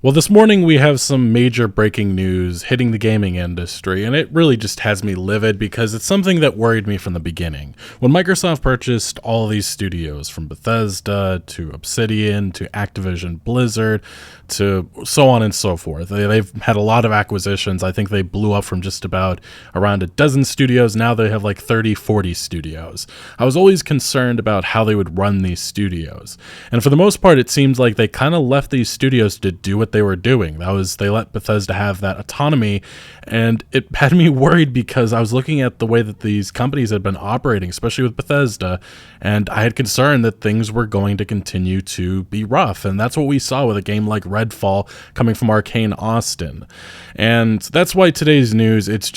Well, this morning we have some major breaking news hitting the gaming industry, and it really just has me livid because it's something that worried me from the beginning. When Microsoft purchased all these studios, from Bethesda to Obsidian to Activision Blizzard to so on and so forth, they've had a lot of acquisitions. I think they blew up from just about around a dozen studios. Now they have like 30, 40 studios. I was always concerned about how they would run these studios. And for the most part, it seems like they kind of left these studios to do what they were doing. They let Bethesda have that autonomy, and it had me worried because I was looking at the way that these companies had been operating, especially with Bethesda, and I had concern that things were going to continue to be rough. And that's what we saw with a game like Redfall coming from Arkane Austin. And that's why today's news, it's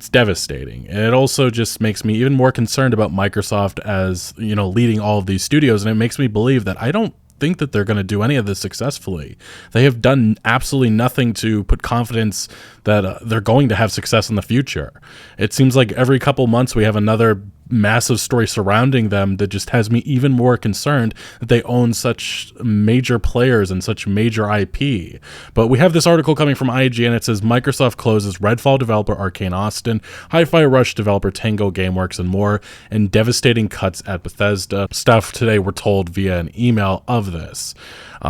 devastating. And it also just makes me even more concerned about Microsoft as, leading all of these studios. And it makes me believe that I don't think that they're going to do any of this successfully. They have done absolutely nothing to put confidence that they're going to have success in the future. It seems like every couple months we have another massive story surrounding them that just has me even more concerned that they own such major players and such major IP. But we have this article coming from IGN. It says Microsoft closes Redfall developer Arkane Austin, Hi-Fi Rush developer Tango, Gameworks, and more, and devastating cuts at Bethesda. Stuff today we're told via an email of this.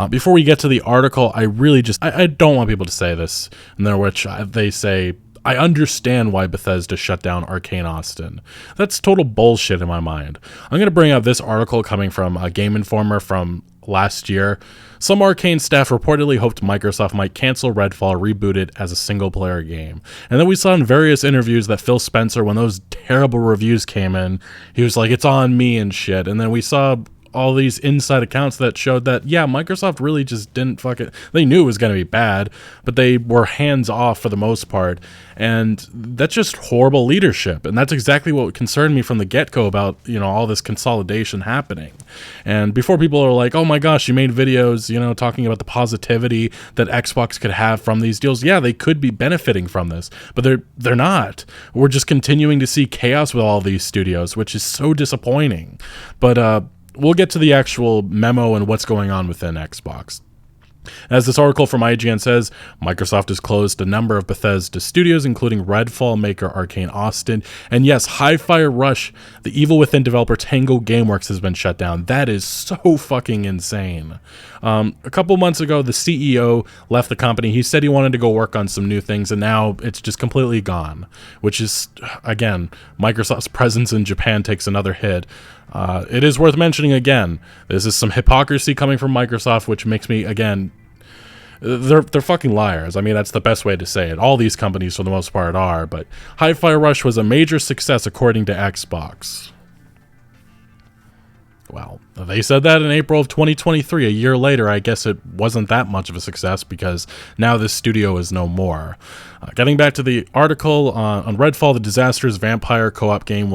Before we get to the article, I really I don't want people to say this, in which they say, I understand why Bethesda shut down Arkane Austin. That's total bullshit in my mind. I'm going to bring up this article coming from Game Informer from last year. Some Arkane staff reportedly hoped Microsoft might cancel Redfall, reboot it as a single-player game. And then we saw in various interviews that Phil Spencer, when those terrible reviews came in, he was like, it's on me and shit. And then we saw all these inside accounts that showed that, yeah, Microsoft really just didn't they knew it was going to be bad, but they were hands off for the most part. And that's just horrible leadership. And that's exactly what concerned me from the get-go about, all this consolidation happening. And before people are like, oh my gosh, you made videos, talking about the positivity that Xbox could have from these deals. Yeah, they could be benefiting from this, but they're not. We're just continuing to see chaos with all these studios, which is so disappointing. But, we'll get to the actual memo and what's going on within Xbox. As this article from IGN says, Microsoft has closed a number of Bethesda studios, including Redfall maker Arkane Austin. And yes, Hi-Fi Rush, the Evil Within developer Tango, Gameworks has been shut down. That is so fucking insane. A couple months ago, the CEO left the company. He said he wanted to go work on some new things, and now it's just completely gone, which is, again, Microsoft's presence in Japan takes another hit. It is worth mentioning again, this is some hypocrisy coming from Microsoft, which makes me, again, they're fucking liars. I mean, that's the best way to say it. All these companies, for the most part, are. But Hi-Fi Rush was a major success, according to Xbox. Well, they said that in April of 2023. A year later, I guess it wasn't that much of a success because now this studio is no more. Getting back to the article, on Redfall, the disastrous vampire co-op game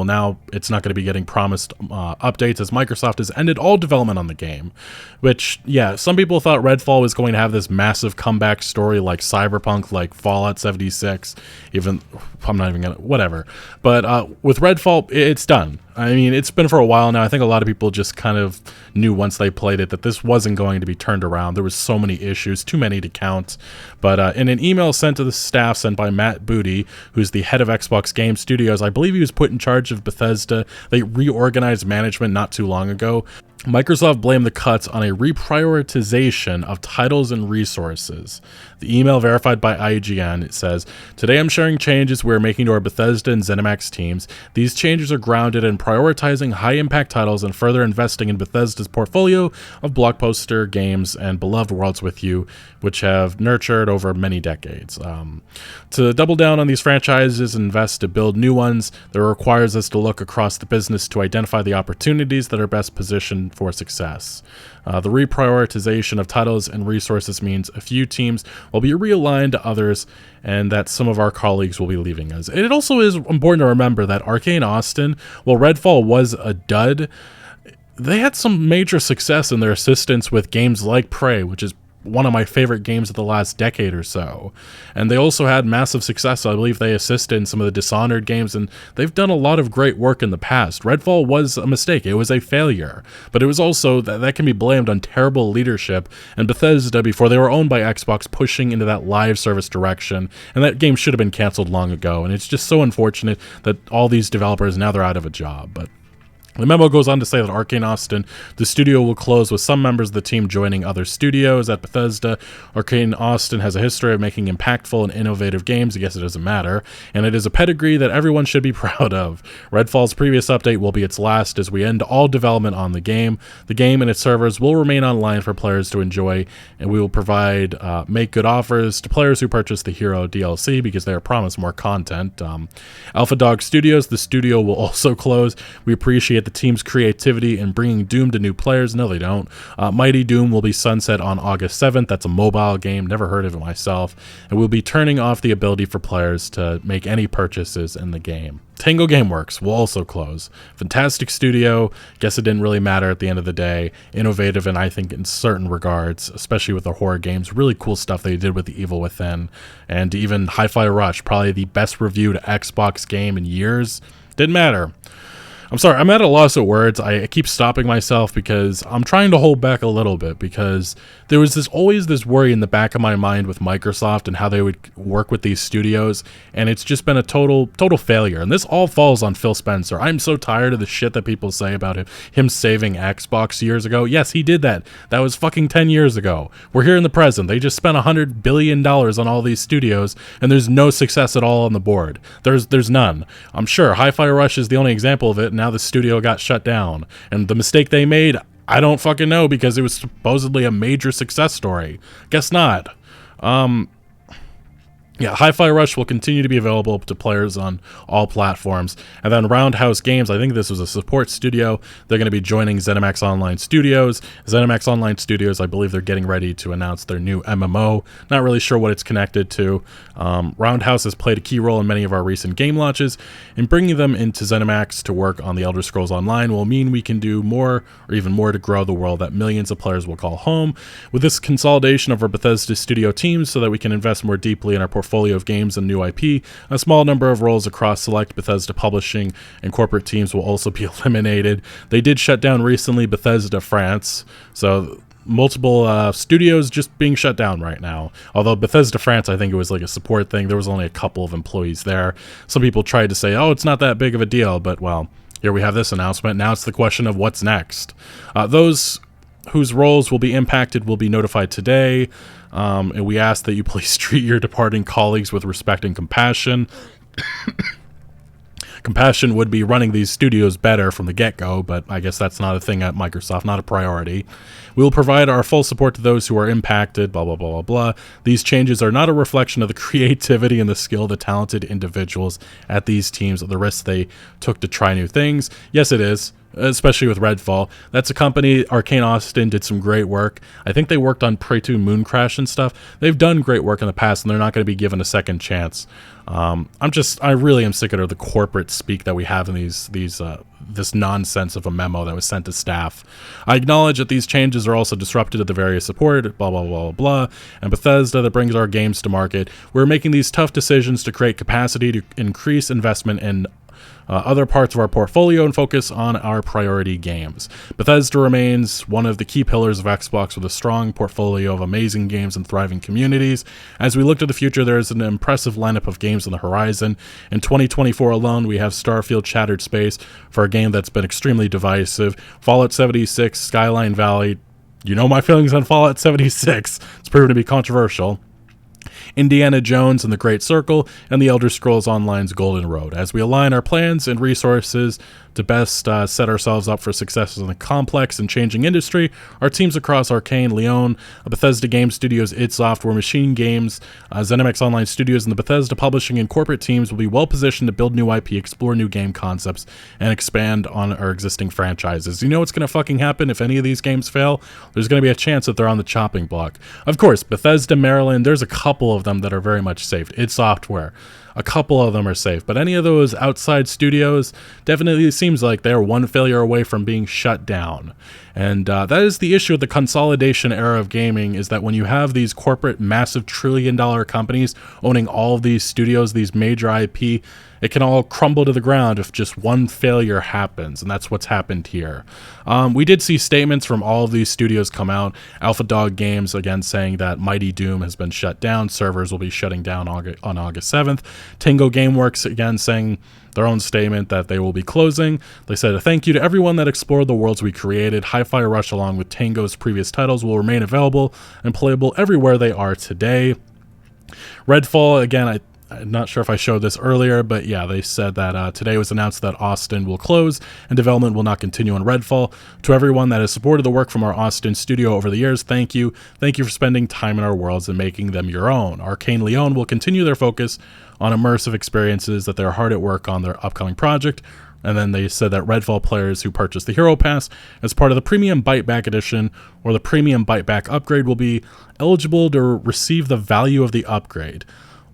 it's not going to be getting promised updates as Microsoft has ended all development on the game. Which, yeah, some people thought Redfall was going to have this massive comeback story like Cyberpunk, like Fallout 76, I'm not even going to, whatever. But with Redfall, it's done. I mean, it's been for a while now. I think a lot of people just kind of knew once they played it that this wasn't going to be turned around. There was so many issues, too many to count. But in an email sent to the staff, sent by Matt Booty, who's the head of Xbox Game Studios, I believe he was put in charge of Bethesda. They reorganized management not too long ago. Microsoft blamed the cuts on a reprioritization of titles and resources. The email, verified by IGN, it says, "Today I'm sharing changes we're making to our Bethesda and ZeniMax teams. These changes are grounded in prioritizing high-impact titles and further investing in Bethesda's portfolio of blockbuster games and beloved worlds with you, which have nurtured over many decades. To double down on these franchises and invest to build new ones, that requires us to look across the business to identify the opportunities that are best positioned for success. The reprioritization of titles and resources means a few teams will be realigned to others and that some of our colleagues will be leaving us." It also is important to remember that Arkane Austin, while Redfall was a dud, they had some major success in their assistance with games like Prey, which is one of my favorite games of the last decade or so. And they also had massive success. I believe they assisted in some of the Dishonored games, and they've done a lot of great work in the past. Redfall was a mistake. It was a failure. But it was also, that can be blamed on terrible leadership, and Bethesda, before they were owned by Xbox, pushing into that live service direction. And that game should have been canceled long ago. And it's just so unfortunate that all these developers, now they're out of a job. But the memo goes on to say that Arkane Austin, the studio, will close with some members of the team joining other studios at Bethesda. Arkane Austin has a history of making impactful and innovative games. I guess it doesn't matter. And it is a pedigree that everyone should be proud of. Redfall's previous update will be its last as we end all development on the game. The game and its servers will remain online for players to enjoy, and we will provide make good offers to players who purchase the Hero DLC because they are promised more content. Alpha Dog Studios, the studio, will also close. We appreciate the team's creativity in bringing Doom to new players. No, they don't. Mighty Doom will be sunset on August 7th. That's a mobile game. Never heard of it myself. And we'll be turning off the ability for players to make any purchases in the game. Tango Gameworks will also close. Fantastic studio. Guess it didn't really matter at the end of the day. Innovative, and I think in certain regards, especially with the horror games, really cool stuff they did with The Evil Within. And even Hi-Fi Rush, probably the best reviewed Xbox game in years. Didn't matter. I'm sorry, I'm at a loss of words. I keep stopping myself because I'm trying to hold back a little bit, because there was always this worry in the back of my mind with Microsoft and how they would work with these studios, and it's just been a total failure. And this all falls on Phil Spencer. I'm so tired of the shit that people say about him saving Xbox years ago. Yes, he did that. That was fucking 10 years ago. We're here in the present. They just spent $100 billion on all these studios, and there's no success at all on the board. There's none. I'm sure Hi-Fi Rush is the only example of it, and now the studio got shut down. And the mistake they made, I don't fucking know, because it was supposedly a major success story. Guess not. Yeah, Hi-Fi Rush will continue to be available to players on all platforms. And then Roundhouse Games, I think this was a support studio. They're going to be joining ZeniMax Online Studios. ZeniMax Online Studios, I believe they're getting ready to announce their new MMO. Not really sure what it's connected to. Roundhouse has played a key role in many of our recent game launches, and bringing them into ZeniMax to work on The Elder Scrolls Online will mean we can do more, or even more, to grow the world that millions of players will call home. With this consolidation of our Bethesda studio teams so that we can invest more deeply in our portfolio of games and new IP, a small number of roles across select Bethesda publishing and corporate teams will also be eliminated. They did shut down recently Bethesda France, so multiple studios just being shut down right now. Although Bethesda France, I think it was like a support thing. There was only a couple of employees there. Some people tried to say, oh, it's not that big of a deal, but well, here we have this announcement. Now it's the question of what's next. Those whose roles will be impacted will be notified today. And we ask that you please treat your departing colleagues with respect and compassion. Compassion would be running these studios better from the get-go, but I guess that's not a thing at Microsoft, not a priority. We will provide our full support to those who are impacted, blah, blah, blah, blah, blah. These changes are not a reflection of the creativity and the skill of the talented individuals at these teams or the risks they took to try new things. Yes, it is. Especially with Redfall. That's a company, Arkane Austin, did some great work. I think they worked on Prey 2 Moon Crash and stuff. They've done great work in the past, and they're not going to be given a second chance. I really am sick of the corporate speak that we have in this nonsense of a memo that was sent to staff. I acknowledge that these changes are also disruptive to the various support, blah, blah, blah, blah, blah, and Bethesda that brings our games to market. We're making these tough decisions to create capacity to increase investment in other parts of our portfolio and focus on our priority games. Bethesda remains one of the key pillars of Xbox with a strong portfolio of amazing games and thriving communities. As we look to the future, there is an impressive lineup of games on the horizon. In 2024 alone, we have Starfield Shattered Space for a game that's been extremely divisive, Fallout 76, Skyline Valley. You know my feelings on Fallout 76. It's proven to be controversial. Indiana Jones and the Great Circle, and The Elder Scrolls Online's Golden Road. As we align our plans and resources to best set ourselves up for success in a complex and changing industry, our teams across Arkane, Leon, Bethesda Game Studios, id Software, Machine Games, ZeniMax Online Studios, and the Bethesda publishing and corporate teams will be well positioned to build new IP, explore new game concepts, and expand on our existing franchises. You know what's going to fucking happen if any of these games fail? There's going to be a chance that they're on the chopping block. Of course, Bethesda, Maryland, there's a couple of them that are very much safe. id Software. a couple of them are safe, but any of those outside studios definitely seems like they're one failure away from being shut down. And that is the issue with the consolidation era of gaming, is that when you have these corporate, massive $trillion companies owning all of these studios, these major IP, it can all crumble to the ground if just one failure happens, and that's what's happened here. We did see statements from all of these studios come out. Alpha Dog Games, again, saying that Mighty Doom has been shut down. Servers will be shutting down on August 7th. Tango Gameworks, again, saying their own statement that they will be closing. They said, "A thank you to everyone that explored the worlds we created. Hi-Fi Rush, along with Tango's previous titles, will remain available and playable everywhere they are today." Redfall, again, I'm not sure if I showed this earlier, but yeah, they said that today was announced that Austin will close and development will not continue on Redfall. To everyone that has supported the work from our Austin studio over the years, thank you. Thank you for spending time in our worlds and making them your own. Arkane Lyon will continue their focus on immersive experiences, that they're hard at work on their upcoming project. And then they said that Redfall players who purchase the Hero Pass as part of the Premium Bite Back Edition or the Premium Bite Back upgrade will be eligible to receive the value of the upgrade.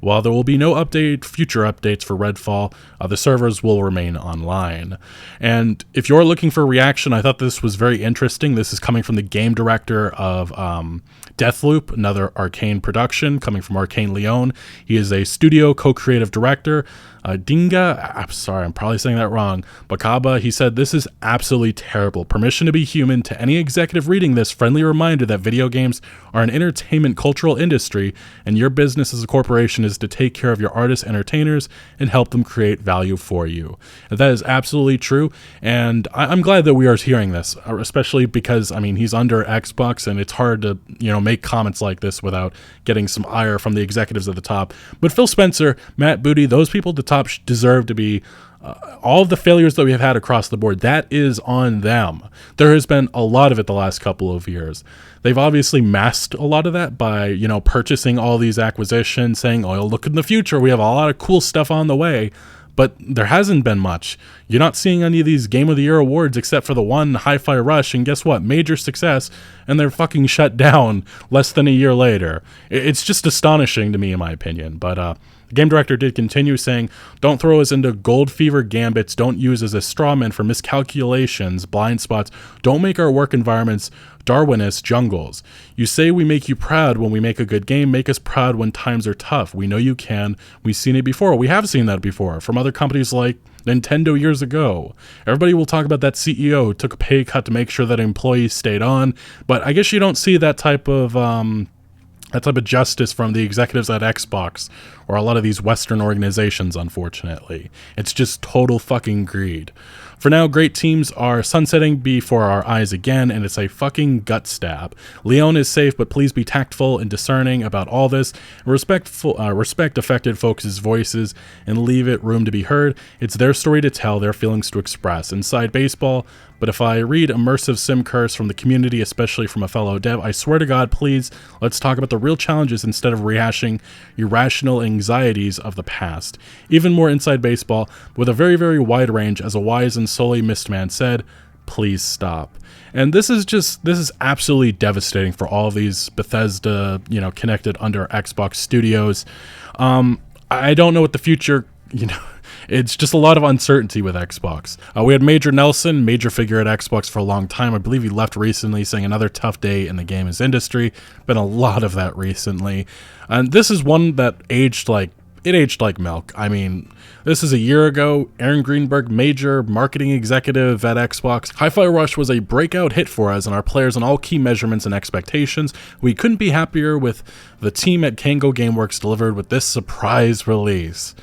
While there will be no future updates for Redfall, the servers will remain online. And if you're looking for a reaction, I thought this was very interesting. This is coming from the game director of Deathloop, another Arkane production, coming from Arkane Lyon. He is a studio co-creative director. Dinga, I'm sorry, I'm probably saying that wrong, Bakaba, he said, "This is absolutely terrible. Permission to be human. To any executive reading this, friendly reminder that video games are an entertainment cultural industry, and your business as a corporation is to take care of your artists, entertainers, and help them create value for you." And that is absolutely true, and I'm glad that we are hearing this, especially because, I mean, he's under Xbox, and it's hard to, make comments like this without getting some ire from the executives at the top. But Phil Spencer, Matt Booty, those people at the top deserve to be all of the failures that we have had across the board. That is on them. There has been a lot of it the last couple of years. They've obviously masked a lot of that by, purchasing all these acquisitions, saying, "Oh, look in the future, we have a lot of cool stuff on the way." But there hasn't been much. You're not seeing any of these Game of the Year awards except for the one Hi-Fi Rush, and guess what? Major success, and they're fucking shut down less than a year later. It's just astonishing to me, in my opinion. But the game director did continue saying, "Don't throw us into gold fever gambits. Don't use us as straw men for miscalculations, blind spots. Don't make our work environments Darwinist jungles. You say we make you proud when we make a good game. Make us proud when times are tough. We know you can. We've seen it before." We have seen that before from other companies like Nintendo years ago. Everybody will talk about that CEO who took a pay cut to make sure that employees stayed on, but I guess you don't see that type of justice from the executives at Xbox or a lot of these Western organizations, unfortunately. It's just total fucking greed. For now, great teams are sunsetting before our eyes again, and it's a fucking gut stab. Leon is safe, but please be tactful and discerning about all this. Respect affected folks' voices and leave it room to be heard. It's their story to tell, their feelings to express. Inside baseball, but if I read immersive sim curse from the community, especially from a fellow dev, I swear to God, please, let's talk about the real challenges instead of rehashing irrational anxieties of the past. Even more inside baseball, with a very, very wide range, as a wise and solely missed man said, please stop. And this is absolutely devastating for all of these Bethesda, connected under Xbox studios. I don't know what the future, it's just a lot of uncertainty with Xbox. We had Major Nelson, major figure at Xbox for a long time. I believe he left recently, saying another tough day in the games industry. Been a lot of that recently. And this is one that aged like milk. I mean, this is a year ago. Aaron Greenberg, major marketing executive at Xbox. Hi-Fi Rush was a breakout hit for us and our players on all key measurements and expectations. We couldn't be happier with the team at Tango Gameworks delivered with this surprise release.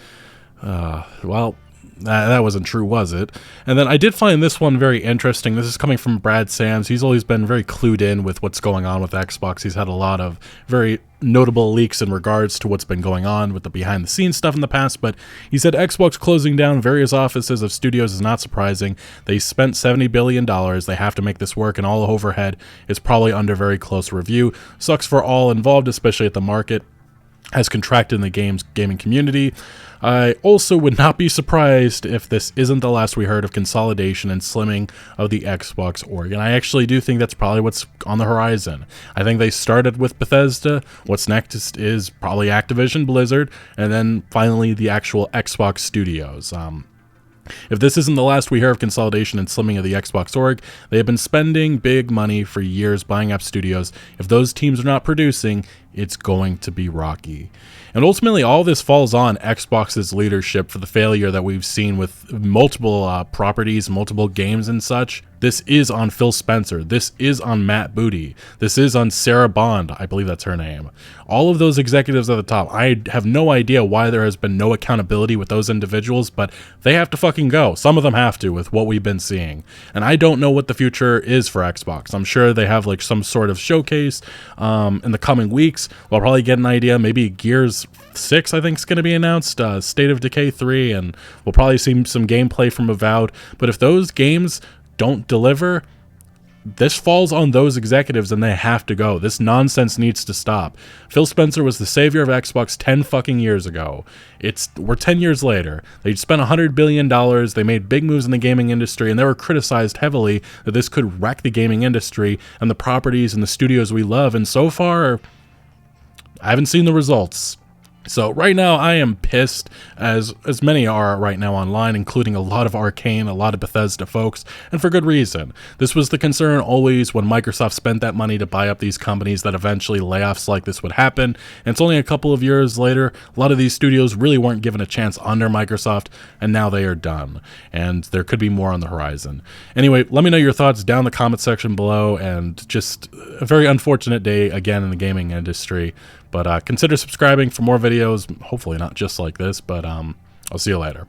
Well, that wasn't true, was it? And then I did find this one very interesting. This is coming from Brad Sams. He's always been very clued in with what's going on with Xbox. He's had a lot of very notable leaks in regards to what's been going on with the behind-the-scenes stuff in the past, but he said Xbox closing down various offices of studios is not surprising. They spent $70 billion. They have to make this work, and all the overhead is probably under very close review. Sucks for all involved, especially at the market. has contracted in the gaming community. I also would not be surprised if this isn't the last we heard of consolidation and slimming of the Xbox org. And I actually do think that's probably what's on the horizon. I think they started with Bethesda. What's next is probably Activision Blizzard, and then finally the actual Xbox studios. If this isn't the last we hear of consolidation and slimming of the Xbox org, they have been spending big money for years buying up studios. If those teams are not producing, it's going to be rocky. And ultimately, all this falls on Xbox's leadership for the failure that we've seen with multiple properties, multiple games and such. This is on Phil Spencer. This is on Matt Booty. This is on Sarah Bond. I believe that's her name. All of those executives at the top. I have no idea why there has been no accountability with those individuals, but they have to fucking go. Some of them have to with what we've been seeing. And I don't know what the future is for Xbox. I'm sure they have like some sort of showcase in the coming weeks. We'll probably get an idea. Maybe Gears 6, I think, is going to be announced. State of Decay 3, and we'll probably see some gameplay from Avowed. But if those games don't deliver, this falls on those executives and they have to go. This nonsense needs to stop. Phil Spencer was the savior of Xbox 10 fucking years ago. We're 10 years later. They spent $100 billion. They made big moves in the gaming industry, and they were criticized heavily that this could wreck the gaming industry and the properties and the studios we love. And so far, I haven't seen the results. So right now I am pissed, as many are right now online, including a lot of Arkane, a lot of Bethesda folks, and for good reason. This was the concern always when Microsoft spent that money to buy up these companies, that eventually layoffs like this would happen. And it's only a couple of years later, a lot of these studios really weren't given a chance under Microsoft, and now they are done. And there could be more on the horizon. Anyway, let me know your thoughts down in the comment section below, and just a very unfortunate day again in the gaming industry. But consider subscribing for more videos, hopefully not just like this, but I'll see you later.